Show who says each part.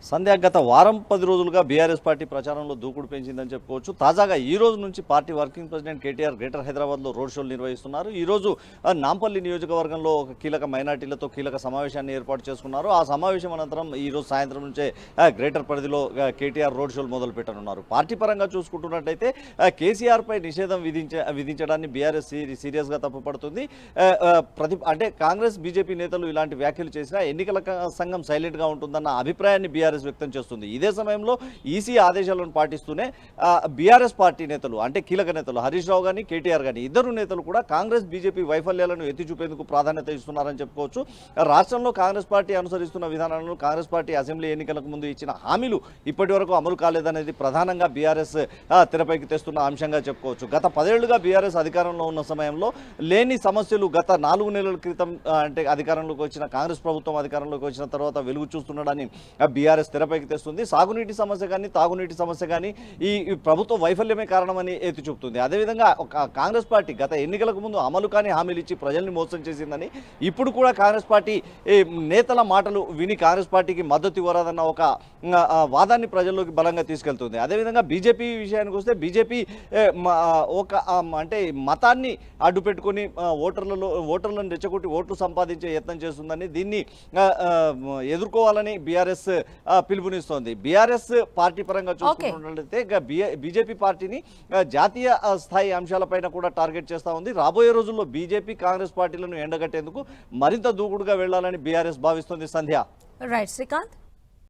Speaker 1: సంధ్య గత వారం 10 రోజులుగా బీఆర్ఎస్ పార్టీ ప్రచారంలో దూకుడు పెంచిందని చెప్పుకోవచ్చు. తాజాగా ఈ రోజు నుంచి party working president KTR greater హైదరాబాద్లో రోడ్ షోలు నిర్వహిస్తున్నారు. ఈ రోజు నాంపల్లి నియోజకవర్గంలో ఒక కీలక మైనార్టీలతో కీలక సమావేశాన్ని ఏర్పాటు చేసుకున్నారు. ఆ సమావేశం అనంతరం ఈ రోజు సాయంత్రం నుంచే గ్రేటర్ పరిధిలో కేటీఆర్ రోడ్ షోలు మొదలు పెట్టనున్నారు. పార్టీ పరంగా చూసుకుంటున్నట్టయితే కేసీఆర్ పై నిషేధం విధించడాన్ని బీఆర్ఎస్ సీరియస్గా తప్పుపడుతుంది. అంటే కాంగ్రెస్ బీజేపీ నేతలు ఇలాంటి వ్యాఖ్యలు చేసినా ఎన్నికల సంఘం సైలెంట్గా ఉంటుందన్న అభిప్రాయాన్ని బీఆర్ఎస్ వ్యక్తం చేస్తుంది. ఇదే సమయంలో ఈసీ ఆదేశాలను పాటిస్తూనే బీఆర్ఎస్ పార్టీ నేతలు అంటే కీలక నేతలు హరీష్ రావు గాని కేటీఆర్ గాని ఇద్దరు నేతలు కూడా కాంగ్రెస్ బీజేపీ వైఫల్యాలను ఎత్తి చూపేందుకు ప్రాధాన్యత ఇస్తున్నారని చెప్పుకోవచ్చు. రాష్ట్రంలో కాంగ్రెస్ పార్టీ అనుసరిస్తున్న విధానాలను కాంగ్రెస్ పార్టీ అసెంబ్లీ ఎన్నికలకు ముందు ఇచ్చిన హామీలు ఇప్పటి వరకు అమలు కాలేదనేది ప్రధానంగా బీఆర్ఎస్ తెరపైకి తెస్తున్న అంశంగా చెప్పుకోవచ్చు. గత 10 ఏళ్లుగా బీఆర్ఎస్ అధికారంలో ఉన్న సమయంలో లేని సమస్యలు గత 4 నెలల క్రితం అంటే అధికారంలోకి వచ్చిన కాంగ్రెస్ ప్రభుత్వం అధికారంలోకి వచ్చిన తర్వాత వెలుగు చూస్తుండడాన్ని బీఆర్ఎస్ తెరపైకి తెస్తుంది. సాగునీటి సమస్య కానీ తాగునీటి సమస్య కానీ ఈ ప్రభుత్వ వైఫల్యమే కారణమని ఎత్తి చూపుతుంది. అదేవిధంగా కాంగ్రెస్ పార్టీ గత ఎన్నికలకు ముందు అమలు కాని హామీలు ఇచ్చి ప్రజల్ని మోసం చేసిందని ఇప్పుడు కూడా కాంగ్రెస్ పార్టీ నేతల మాటలు విని కాంగ్రెస్ పార్టీకి మద్దతు ఇవ్వరాదన్న ఒక వాదాన్ని ప్రజల్లోకి బలంగా తీసుకెళ్తుంది. అదేవిధంగా బీజేపీ విషయానికి వస్తే బీజేపీ ఒక అంటే మతాన్ని అడ్డు పెట్టుకుని ఓటర్లను రెచ్చగొట్టి ఓట్లు సంపాదించే యత్నం చేస్తుందని దీన్ని ఎదుర్కోవాలని బీఆర్ఎస్ పిలుపునిస్తోంది. బీఆర్ఎస్ పార్టీ పరంగా చూసుకున్నట్లయితే బీజేపీ పార్టీని జాతీయ స్థాయి అంశాలపైన కూడా టార్గెట్ చేస్తూ ఉంది. రాబోయే రోజుల్లో బీజేపీ కాంగ్రెస్ పార్టీలను ఎండగట్టేందుకు మరింత దూకుడుగా వెళ్లాలని బీఆర్ఎస్ భావిస్తోంది. సంధ్య.
Speaker 2: రైట్ శ్రీకాంత్.